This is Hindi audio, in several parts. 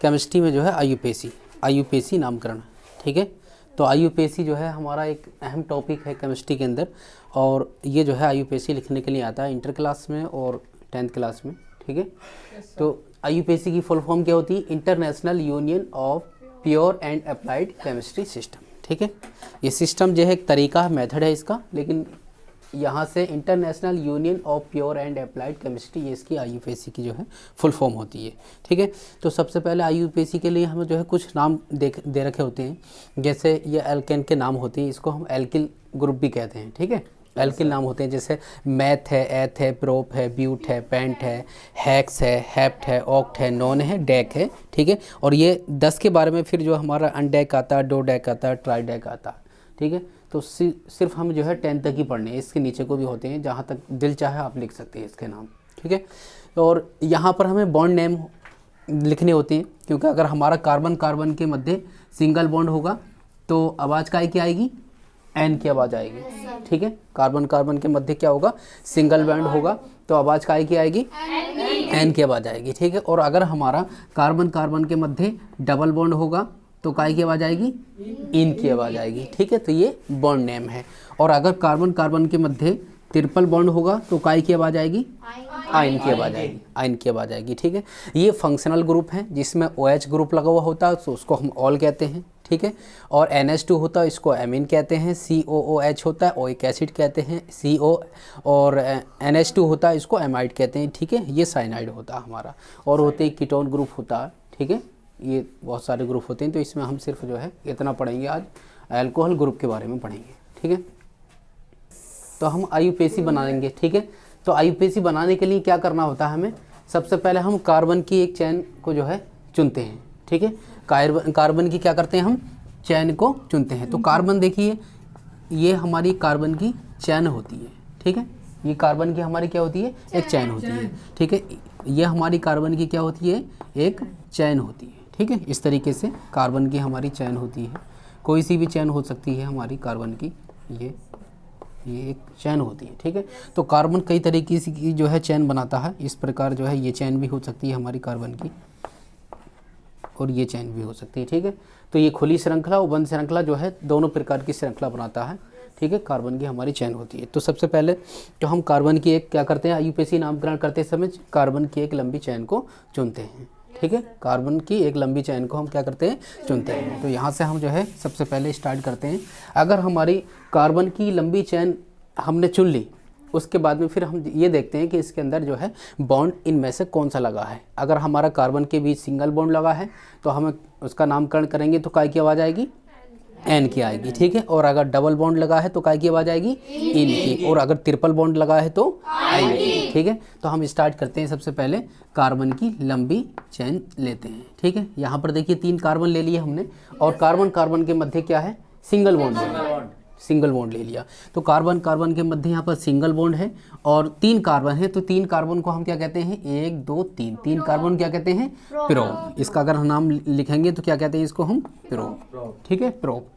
केमिस्ट्री में जो है आईयूपीएसी नामकरण, ठीक है। तो आईयूपीएसी जो है हमारा एक अहम टॉपिक है केमिस्ट्री के अंदर, और ये जो है आईयूपीएसी लिखने के लिए आता है इंटर क्लास में और 10th क्लास में, ठीक है। तो आईयूपीएसी की फुल फॉर्म क्या होती है? International union of pure and applied chemistry system, ठीक है। ये सिस्टम जो है एक तरीका, मेथड है इसका, लेकिन यहाँ से international union of pure and applied chemistry, ये इसकी आईयूपीएसी की जो है फुल फॉर्म होती है, ठीक है। तो सबसे पहले आईयूपीएसी के लिए हमें जो है कुछ नाम दे रखे होते हैं, जैसे ये एल्केन के नाम होते हैं, इसको हम एल्किल ग्रुप भी कहते हैं, ठीक है। एल्किल नाम होते हैं, जैसे मैथ है, एथ है, प्रोप है, ब्यूट है, पेंट है, हेक्स है, हेप्ट है, ऑक्ट है, नॉन है, डेक है, ठीक है। और ये 10 के बारे में फिर जो हमारा अनडेक आता है, डोडेक आता है, ट्राइडेक आता है, ठीक है। तो सिर्फ हम जो है 10 तक ही पढ़ने हैं, इसके नीचे को भी होते हैं, जहाँ तक दिल चाहे आप लिख सकते हैं इसके नाम, ठीक है। और यहाँ पर हमें बॉन्ड नेम लिखने होते हैं, क्योंकि अगर हमारा कार्बन कार्बन के मध्य सिंगल बॉन्ड होगा तो आवाज़ काय की आएगी? एन की आवाज़ आएगी, ठीक है। कार्बन कार्बन के मध्य क्या होगा? सिंगल बॉन्ड होगा, तो आवाज़ काय की आएगी? एन की आवाज़ आएगी, ठीक है। और अगर हमारा कार्बन कार्बन के मध्य डबल बॉन्ड होगा तो काय की आवाज़ आएगी? इन की आवाज़ आएगी, ठीक है। तो ये बॉन्ड नेम है। और अगर कार्बन कार्बन के मध्य ट्रिपल बॉन्ड होगा तो काय की आवाज़ आएगी? आयन की आवाज़ आएगी, आयन की आवाज़ आएगी, ठीक है। ये फंक्शनल ग्रुप है, जिसमें OH ग्रुप लगा हुआ होता है तो उसको हम ऑल कहते हैं, ठीक है। और NH2 होता है, इसको एमीन कहते हैं। COOH होता है, ओइक एसिड कहते हैं, CO। और NH2 होता है, इसको एमाइड कहते हैं, ठीक है। ये साइनाइड होता है हमारा। और होते ही कीटोन ग्रुप होता है, ठीक है। ये बहुत सारे ग्रुप होते हैं, तो इसमें हम सिर्फ जो है इतना पढ़ेंगे आज, अल्कोहल ग्रुप के बारे में पढ़ेंगे, ठीक है। तो हम आईयूपीएसी बनाएंगे, ठीक है। तो आईयूपीएसी बनाने के लिए क्या करना होता है हमें? सबसे पहले हम कार्बन की एक चेन को जो है चुनते हैं, ठीक है। कार्बन की क्या करते हैं हम? चेन को चुनते हैं। तो कार्बन देखिए, ये हमारी कार्बन की चेन होती है, ठीक है। ये कार्बन की हमारी क्या होती है? एक चेन होती है, ठीक है। ये हमारी कार्बन की क्या होती है? एक चेन होती है, ठीक है। इस तरीके से कार्बन की हमारी चेन होती है, कोई सी भी चेन हो सकती है हमारी कार्बन की, ये एक चैन होती है, ठीक है। तो कार्बन कई तरीके की जो है चैन बनाता है, इस प्रकार जो है ये चैन भी हो सकती है हमारी कार्बन की, और ये चैन भी हो सकती है, ठीक है। तो ये खुली श्रृंखला और बंद श्रृंखला जो है दोनों प्रकार की श्रृंखला बनाता है, ठीक है। कार्बन की हमारी चैन होती है। तो सबसे पहले तो हम कार्बन की एक क्या करते हैं? आईयूपीएसी नामकरण करते समय कार्बन की एक लंबी चैन को चुनते हैं, ठीक है। कार्बन की एक लंबी चैन को हम क्या करते हैं? चुनते हैं। तो यहाँ से हम जो है सबसे पहले स्टार्ट करते हैं। अगर हमारी कार्बन की लंबी चैन हमने चुन ली, उसके बाद में फिर हम ये देखते हैं कि इसके अंदर जो है बॉन्ड इनमें से कौन सा लगा है। अगर हमारा कार्बन के बीच सिंगल बॉन्ड लगा है तो हम उसका नामकरण करेंगे तो काय की आवाज़ आएगी? एन की आएगी, ठीक है। और अगर डबल बॉन्ड लगा है तो काय की आवाज़ आएगी? इन की। और अगर ट्रिपल बॉन्ड लगा है तो आयन की, ठीक है। तो हम स्टार्ट करते हैं, सबसे पहले कार्बन की लंबी चैन लेते हैं, ठीक है। यहाँ पर देखिए 3 कार्बन ले लिए हमने, और कार्बन कार्बन के मध्य क्या है? सिंगल बॉन्ड है, सिंगल बॉन्ड ले लिया। तो कार्बन कार्बन के मध्य यहाँ पर सिंगल बॉन्ड है और 3 कार्बन है, तो 3 कार्बन को हम क्या कहते हैं? 1 2 3, 3 कार्बन क्या कहते हैं? प्रोप। इसका अगर हम नाम लिखेंगे तो क्या कहते हैं इसको हम? प्रोप, ठीक है, प्रोप।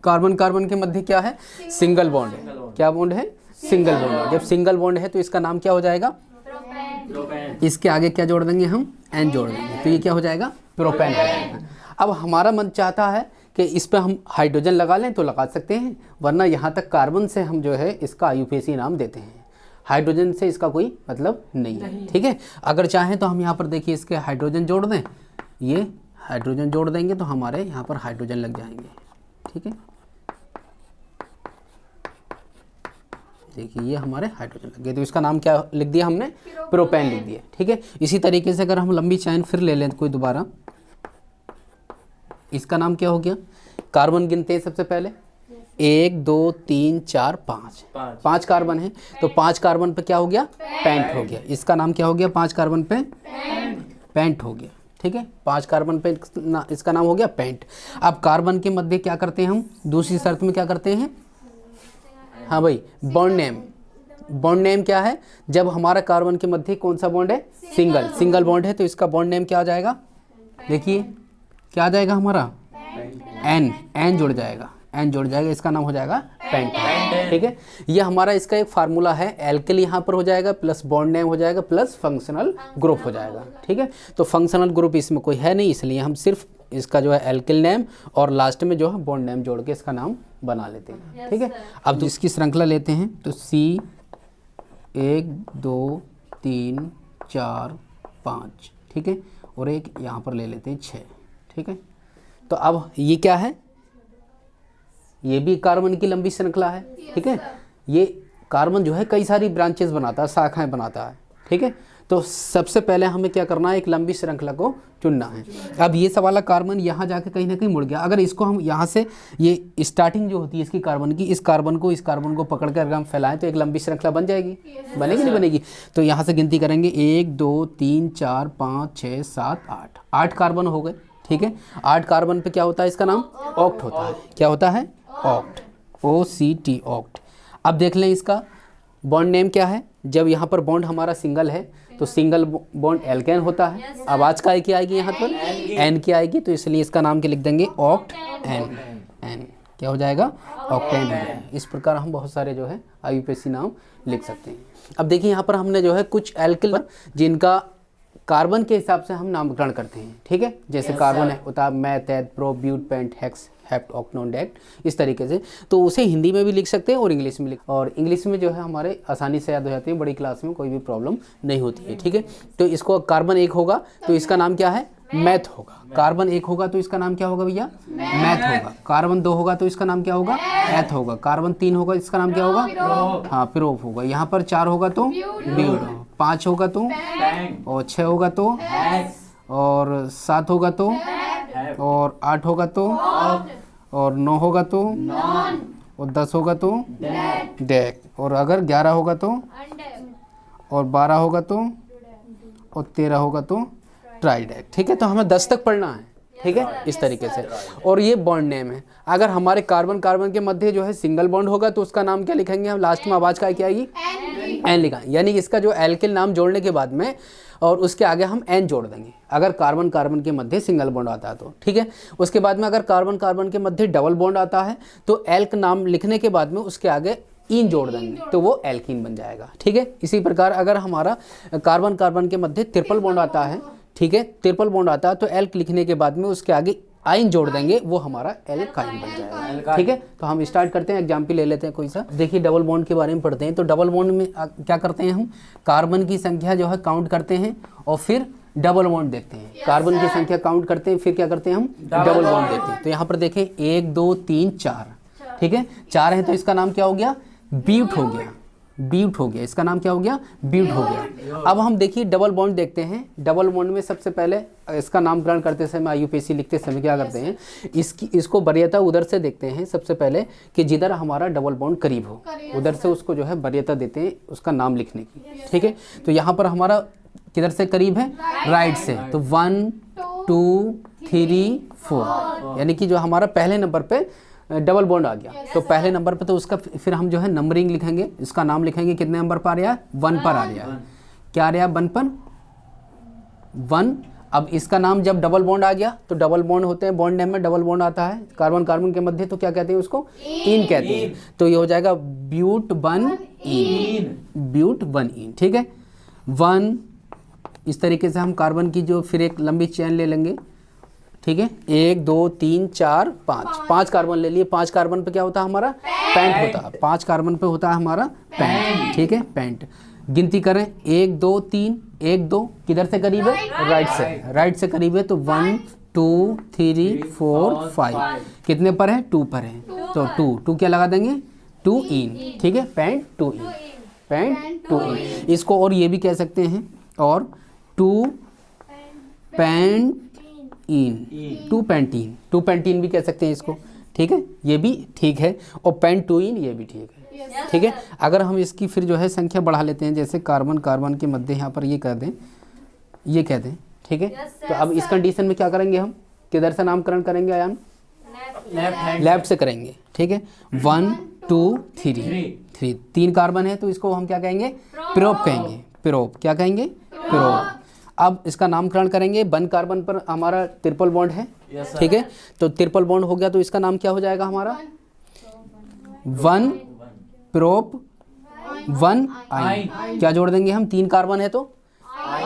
कार्बन कार्बन के मध्य क्या है? सिंगल बॉन्ड है। क्या बॉन्ड है? सिंगल बॉन्ड है। जब सिंगल बॉन्ड है तो इसका नाम क्या हो जाएगा? इसके आगे क्या जोड़ देंगे हम? एन जोड़ देंगे, तो ये क्या हो जाएगा? प्रोपेन हो जाएगा। अब हमारा मन चाहता है कि इस पर हम हाइड्रोजन लगा लें तो लगा सकते हैं, वरना यहाँ तक कार्बन से हम जो है इसका आईयूपीएसी नाम देते हैं। हाइड्रोजन से इसका कोई मतलब नहीं है, ठीक है। अगर चाहें तो हम यहाँ पर देखिए इसके हाइड्रोजन जोड़ दें, ये हाइड्रोजन जोड़ देंगे तो हमारे यहाँ पर हाइड्रोजन लग जाएंगे, ठीक है। देखिए ये हमारे हाइड्रोजन लग गए, तो इसका नाम क्या लिख दिया हमने? प्रोपेन लिख दिया, ठीक है। इसी तरीके से अगर हम लंबी चैन फिर ले लें कोई दोबारा, इसका नाम क्या हो गया? कार्बन गिनते हैं सबसे पहले, 1 2 3 4 5 कार्बन है, तो 5 कार्बन पे क्या हो गया? पेंट हो गया। इसका नाम क्या हो गया? 5 कार्बन पे पेंट हो गया, ठीक है। 5 कार्बन पे इसका नाम हो गया पेंट। अब कार्बन के मध्य क्या करते हैं हम? दूसरी शर्त में क्या करते हैं? हाँ भाई, बॉन्ड नेम। बॉन्ड नेम क्या है? जब हमारा कार्बन के मध्य कौन सा बॉन्ड है? सिंगल बॉन्ड है, तो इसका बॉन्ड नेम क्या आ जाएगा? देखिए क्या आ जाएगा हमारा? एन जुड़ जाएगा, इसका नाम हो जाएगा पेंट है, ठीक है। ये हमारा इसका एक फार्मूला है, एल्किल यहाँ पर हो जाएगा प्लस बॉन्ड नेम हो जाएगा प्लस फंक्शनल ग्रुप हो जाएगा, ठीक है। तो फंक्शनल ग्रुप इसमें कोई है नहीं, इसलिए हम सिर्फ इसका जो है एल्किल नेम और लास्ट में जो है बॉन्ड नेम जोड़ के इसका नाम बना लेते हैं, ठीक है। अब तो इसकी श्रृंखला लेते हैं, तो C 1 2 3 4 5, ठीक है, और एक यहाँ पर ले लेते हैं 6, ठीक है। तो अब ये क्या है, ये भी कार्बन की लंबी श्रृंखला है, ठीक है। ये कार्बन जो है कई सारी ब्रांचेस बनाता है, शाखाएं बनाता है, ठीक है। तो सबसे पहले हमें क्या करना है, एक लंबी श्रृंखला को चुनना है। अब ये वाला कार्बन यहाँ जाके कहीं ना कहीं मुड़ गया, अगर इसको हम यहाँ से ये स्टार्टिंग जो होती है इसकी कार्बन की, इस कार्बन को पकड़ कर अगर हम फैलाएं तो एक लंबी श्रृंखला बन जाएगी, बनेगी नहीं बनेगी। तो यहाँ से गिनती करेंगे 1 2 3 4 5 6 7 8, 8 कार्बन हो गए, ठीक है। 8 कार्बन पे क्या होता है, इसका नाम ऑक्ट होता है। क्या होता है, ऑक्ट, OCT, ऑक्ट। अब देख लें इसका बॉन्ड नेम क्या है। जब यहाँ पर बॉन्ड हमारा सिंगल है तो सिंगल बॉन्ड एल्केन होता है। अब आज का क्या आएगी यहाँ पर, एन की आएगी, तो इसलिए इसका नाम क्या लिख देंगे, ऑक्ट एन। एन क्या हो जाएगा, ऑक्टेन हो जाएगा। इस प्रकार हम बहुत सारे जो है IUPAC नाम लिख सकते हैं। अब देखिए यहाँ पर हमने जो है कुछ एल्किल जिनका कार्बन के हिसाब से हम नामकरण करते हैं, ठीक है। जैसे कार्बन है उताब, meth, eth, pro, but, pent, hex, hept, octane, dec, इस तरीके से। तो उसे हिंदी में भी लिख सकते हैं और इंग्लिश में और इंग्लिश में जो है हमारे आसानी से याद हो जाती है, बड़ी क्लास में कोई भी प्रॉब्लम नहीं होती है, ठीक है। तो इसको कार्बन 1 होगा तो इसका नाम क्या है, मैथ होगा। कार्बन 1 होगा तो इसका नाम क्या होगा भैया, मैथ होगा। कार्बन 2 होगा तो इसका नाम क्या होगा, एथ होगा। कार्बन 3 होगा इसका नाम क्या होगा, हाँ प्रोप होगा। यहाँ पर 4 होगा तो ब्यूट, 5 होगा तो, और 6 होगा तो, और 7 होगा तो, और 8 होगा तो, और 9 होगा तो, और 10 होगा तो डेक, और अगर 11 होगा तो, और 12 होगा तो, और 13 होगा तो ट्राइडेक, ठीक है। तो हमें 10 तक पढ़ना है, ठीक है, इस तरीके से। और ये बॉन्ड नेम है। अगर हमारे कार्बन कार्बन के मध्य जो है सिंगल बॉन्ड होगा तो उसका नाम क्या लिखेंगे हम, लास्ट में आवाज का क्या आएगी, एन लिखा, यानी इसका जो एल्किल नाम जोड़ने के बाद में और उसके आगे हम एन जोड़ देंगे अगर कार्बन कार्बन के मध्य सिंगल बॉन्ड आता है तो, ठीक है। उसके बाद में अगर कार्बन कार्बन के मध्य डबल बॉन्ड आता है तो एल्क नाम लिखने के बाद में उसके आगे इन जोड़ देंगे तो वो एल्कीन बन जाएगा, ठीक है। इसी प्रकार अगर हमारा कार्बन कार्बन के मध्य ट्रिपल बॉन्ड आता है, ठीक है, ट्रिपल बॉन्ड आता है तो एल्क लिखने के बाद में उसके आगे आइन जोड़ देंगे, वो हमारा एल्काइन बन जाएगा, ठीक है। तो हम स्टार्ट करते हैं, एग्जाम्पल ले लेते हैं कोई सा। देखिए डबल बॉन्ड के बारे में पढ़ते हैं। तो डबल बॉन्ड में क्या करते हैं हम, कार्बन की संख्या जो है काउंट करते हैं और फिर डबल बॉन्ड देखते हैं। कार्बन की संख्या काउंट करते हैं, फिर क्या करते हैं हम, डबल बॉन्ड देते हैं। तो यहाँ पर देखें 1 2 3 4, ठीक है, 4 है तो इसका नाम क्या हो गया, ब्यूट हो गया, ब्यूट हो गया, इसका नाम क्या हो गया, ब्यूट हो गया। अब हम देखिए डबल बॉन्ड देखते हैं। डबल बॉन्ड में सबसे पहले इसका नामकरण करते समय IUPAC लिखते समय क्या करते हैं, इसको वरीयता उधर से देखते हैं सबसे पहले कि जिधर हमारा डबल बॉन्ड करीब हो उधर से उसको जो है वरीयता देते हैं उसका नाम लिखने की, ठीक है। तो यहाँ पर हमारा किधर से करीब है, राइट से, तो 1 2 3 4, यानी कि जो हमारा पहले नंबर पे डबल बॉन्ड आ गया तो पहले नंबर पे तो उसका फिर हम जो है नंबरिंग लिखेंगे, इसका नाम लिखेंगे कितने नंबर पर आ रहा है, 1 पर आ रहा है। क्या आ रहा है, 1 पर 1। अब इसका नाम जब डबल बॉन्ड आ गया तो डबल बॉन्ड होते हैं, बॉन्ड नेम में डबल बॉन्ड आता है कार्बन कार्बन के मध्य, तो क्या कहते हैं उसको, इन कहते हैं। तो ये हो जाएगा ब्यूट 1 इन, ब्यूट 1 इन, ठीक है, 1। इस तरीके से हम कार्बन की जो फिर एक लंबी चेन ले लेंगे, ठीक है, 1 2 3 4 5 कार्बन ले लिए। 5 कार्बन पे क्या होता है हमारा, पेंट होता है। 5 कार्बन पे होता है हमारा पेंट, ठीक है, पेंट। गिनती करें 1 2 3, 1 2 किधर से करीब है, राइट से, राइट से करीब है तो 1 2 3 4 5 कितने पर है, 2 पर है, तो 2 क्या लगा देंगे, 2 इन, ठीक है, पेंट 2 इन, पेंट 2 इन। इसको और ये भी कह सकते हैं, और 2 पेंट इन, 2 पेंटीन, 2 पेंटीन भी कह सकते हैं इसको, ठीक है, ये भी ठीक है। और पेंट 2 इन ये भी ठीक है, ठीक है। अगर हम इसकी फिर जो है संख्या बढ़ा लेते हैं, जैसे कार्बन कार्बन के मध्य यहाँ पर ये कह दें, ये कह दें, ठीक है। तो अब इस कंडीशन में क्या करेंगे हम, किधर से नामकरण करेंगे आयान, लेफ्ट से करेंगे, ठीक है। 1 2 3 3 कार्बन है तो इसको हम क्या कहेंगे, प्रोप कहेंगे, प्रोप क्या कहेंगे, प्रोप। अब इसका नामकरण करेंगे, 1 कार्बन पर हमारा ट्रिपल बॉन्ड है, ठीक है, तो ट्रिपल बॉन्ड हो गया तो इसका नाम क्या हो जाएगा हमारा, वन प्रोप वन आइन। क्या जोड़ देंगे हम, 3 कार्बन है तो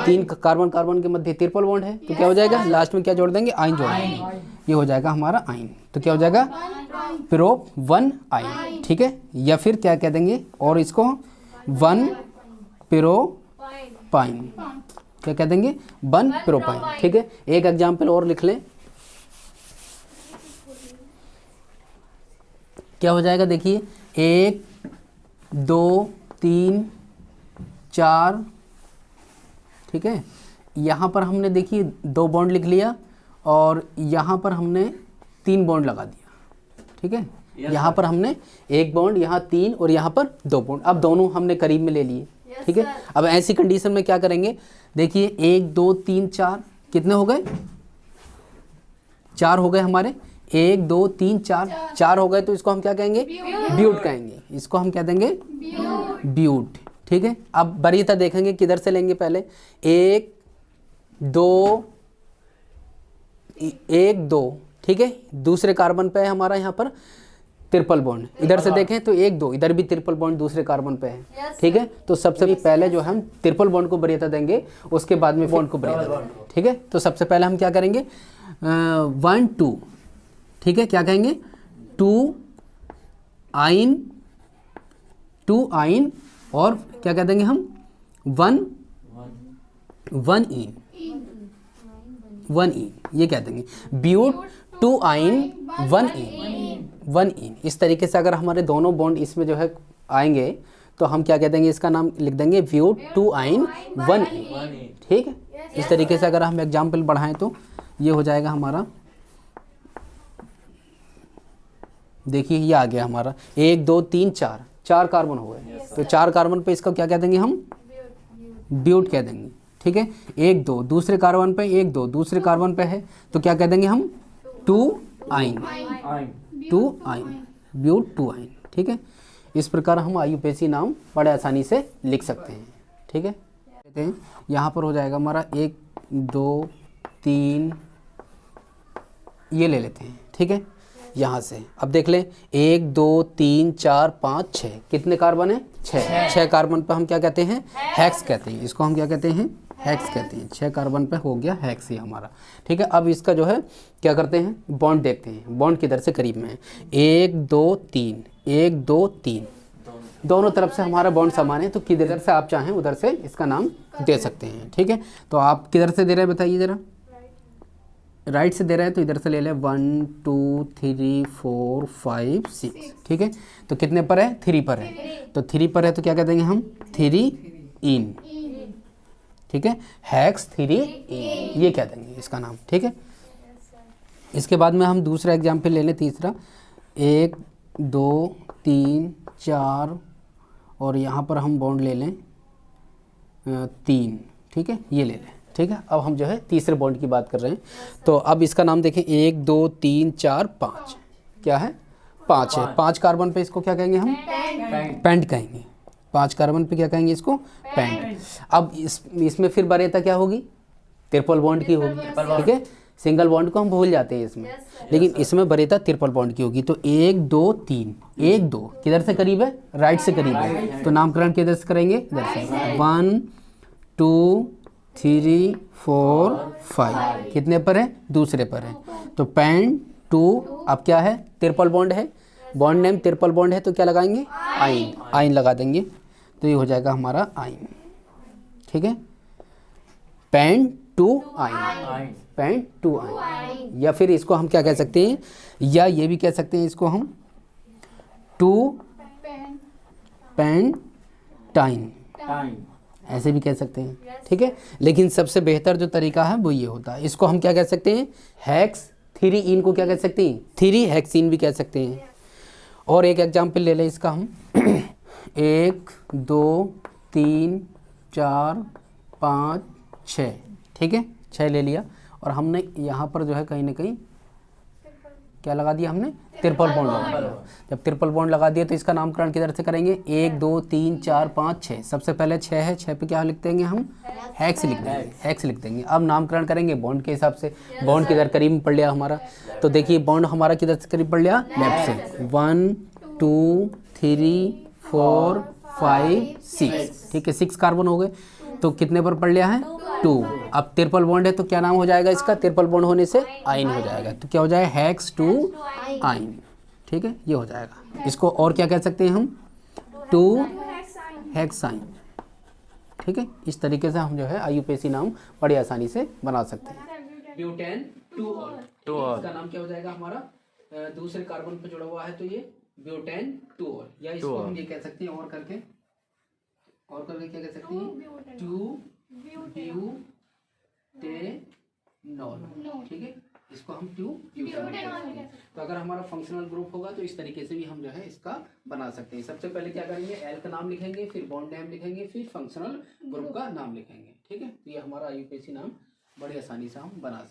3 कार्बन कार्बन के मध्य ट्रिपल बॉन्ड है, तो क्या हो जाएगा लास्ट में क्या जोड़ देंगे, आइन जोड़ देंगे, ये हो जाएगा हमारा आइन। तो क्या हो जाएगा प्रोप वन आइन, ठीक है। या फिर क्या कह देंगे और इसको वन प्रोपाइन, क्या कह देंगे, वन प्रोपाइन, ठीक है। एक एग्जाम्पल और लिख लें, क्या हो जाएगा देखिए, 1 2 3 4, ठीक है। यहाँ पर हमने देखिए 2 बॉन्ड लिख लिया और यहाँ पर हमने 3 बॉन्ड लगा दिया, ठीक है। यहाँ पर हमने 1 बॉन्ड, यहाँ 3 और यहाँ पर 2 बॉन्ड, अब दोनों हमने करीब में ले लिए, ठीक है। अब ऐसी कंडीशन में क्या करेंगे, देखिए 1 2 3 4 कितने हो गए, 4 हो गए हमारे, 1 2 3 4 हो गए, तो इसको हम क्या कहेंगे, ब्यूट कहेंगे, इसको हम क्या देंगे, ब्यूट, ठीक है। अब वरीयता देखेंगे किधर से लेंगे, पहले 1 2, ठीक है। दूसरे कार्बन पे है हमारा यहाँ पर ट्रिपल बॉन्ड, इधर से देखें तो 1 2, इधर भी ट्रिपल बॉन्ड दूसरे कार्बन पे है, ठीक है। तो सबसे पहले जो हम ट्रिपल बॉन्ड को वरीयता देंगे, उसके बाद में बॉन्ड को वरीयता देंगे, ठीक है। तो सबसे पहले हम क्या करेंगे, 1 2, ठीक है, क्या कहेंगे, 2 आइन और क्या कह देंगे हम, 1 इन, ये कह देंगे, ब्यूट 2 आइन 1 इन। इस तरीके से अगर हमारे दोनों बॉन्ड इसमें जो है आएंगे तो हम क्या कह देंगे, इसका नाम लिख देंगे ब्यूट 2 आइन 1 इन, ठीक है। इस तरीके से अगर हम एग्जाम्पल बढ़ाएं तो ये हो जाएगा हमारा, देखिए ये आ गया हमारा 1 2 3 4 कार्बन हो गए, तो 4 कार्बन पे इसका क्या कह देंगे हम, ब्यूट कह देंगे, ठीक है। 1 2 दूसरे कार्बन पे, 1 2 दूसरे कार्बन पे है, तो क्या कह देंगे हम, 2 आइन, ब्यूट 2 आइन, ठीक है। इस प्रकार हम आईयूपीएसी नाम बड़े आसानी से लिख सकते हैं, ठीक है। कहते हैं यहाँ पर हो जाएगा हमारा 1 2 3, ये ले लेते हैं, ठीक है। यहाँ से अब देख लें 1 2 3 4 5 6, कितने कार्बन है, 6 कार्बन पे हम क्या कहते हैं, हेक्स कहते हैं, इसको हम क्या कहते हैं, हेक्स कहते हैं। 6 कार्बन पे हो गया हेक्स ही हमारा, ठीक है। अब इसका जो है क्या करते हैं, बॉन्ड देखते हैं, बॉन्ड किधर से करीब में है, 1 2 3, 1 2 3, दोनों तरफ से हमारा बॉन्ड समान है, तो किधर से आप चाहें उधर से इसका नाम दे सकते हैं, ठीक है। तो आप किधर से दे रहे हैं बताइए ज़रा, राइट से दे रहे हैं तो इधर से ले लें 1 2 3 4 5 6, ठीक है। तो कितने पर है, 3 पर है, तो 3 पर है तो क्या कह देंगे हम, 3 इन, ठीक है, हेक्स 3 इन, ये कह देंगे इसका नाम, ठीक है। इसके बाद में हम दूसरा एग्जाम्पल ले लें, तीसरा 1 2 3 4 और यहाँ पर हम बॉन्ड ले लें 3, ठीक है, ये ले लें, ठीक है। अब हम जो है तीसरे बॉन्ड की बात कर रहे हैं, तो अब इसका नाम देखें 1 2 3 4 5, क्या है, 5 है, 5 कार्बन पे इसको क्या कहेंगे हम, पेंट कहेंगे, 5 कार्बन पे क्या कहेंगे इसको, पेंट। अब इसमें फिर वरीयता क्या होगी, ट्रिपल बॉन्ड की होगी, ठीक है। सिंगल बॉन्ड को हम भूल जाते हैं इसमें, लेकिन इसमें वरीयता ट्रिपल बॉन्ड की होगी। तो 1 2 3, 1 2 किधर से करीब है, राइट से करीब है, तो नामकरण किधर से करेंगे, इधर से, 1 2 3 4 5, कितने पर है, दूसरे पर है, तो पेंट 2, अब क्या है, ट्रिपल बॉन्ड है, बॉन्ड नेम ट्रिपल बॉन्ड है, तो क्या लगाएंगे, आइन लगा देंगे, तो ये हो जाएगा हमारा आइन, ठीक है। पेंट 2 आइन, पेंट 2 आइन, या फिर इसको हम क्या कह सकते हैं, या ये भी कह सकते हैं इसको हम 2 पेंटाइन, ऐसे भी कह सकते हैं, ठीक है। लेकिन सबसे बेहतर जो तरीका है वो ये होता है, इसको हम क्या कह सकते हैं, हेक्स 3 इन को क्या कह सकते हैं, 3 हेक्सीन भी कह सकते हैं। और एक एग्जाम्पल ले लें इसका हम 1 2 3 4 5 6, ठीक है, 6 ले लिया और हमने यहाँ पर जो है कहीं ना कहीं क्या लगा दिया, हमने ट्रिपल बॉन्ड लगा दिया। जब ट्रिपल बॉन्ड लगा दिया तो इसका नामकरण किधर से करेंगे, 1 2 3 4 5 6, सबसे पहले 6 है, 6 पे क्या लिख देंगे हम, हेक्स लिख देंगे, हेक्स लिख देंगे। अब नामकरण करेंगे बॉन्ड के हिसाब से, बॉन्ड किधर करीब में पड़ लिया हमारा, तो देखिए बॉन्ड हमारा किधर से करीब पड़ लिया, लेफ्ट से, 1 2 3 4 5 6, ठीक है 6 कार्बन हो गए। तो कितने पर पढ़ लिया है 2। अब ट्रिपल बॉन्ड है तो क्या नाम हो जाएगा इसका, ट्रिपल बॉन्ड होने से आइन हो जाएगा, तो क्या हो जाएगा हेक्स 2 आइन, ठीक है ये हो जाएगा। इसको और क्या कह सकते हैं हम 2 हेक्साइन, ठीक है। इस तरीके से हम जो है आईयूपीएसी नाम बड़ी आसानी से बना सकते हैं। ब्यूटेन 2 ऑल, इसका नाम क्या हो जाएगा हमारा, दूसरे कार्बन पर जुड़ा हुआ है तो ये ब्यूटेन 2 ऑल, या इसको हम ये कह सकते हैं और करके क्या कह सकते हैं 2 ब्यूटेनॉल, ठीक है इसको हम 2 ब्यूटेनॉल। तो अगर हमारा फंक्शनल ग्रुप होगा तो इस तरीके से भी हम जो है इसका बना सकते हैं। सबसे पहले क्या करेंगे एल का नाम लिखेंगे, फिर बॉन्ड नेम लिखेंगे, फिर फंक्शनल ग्रुप का नाम लिखेंगे, ठीक है। तो ये हमारा आईयूपीएसी नाम बड़ी आसानी से हम बना सकते हैं।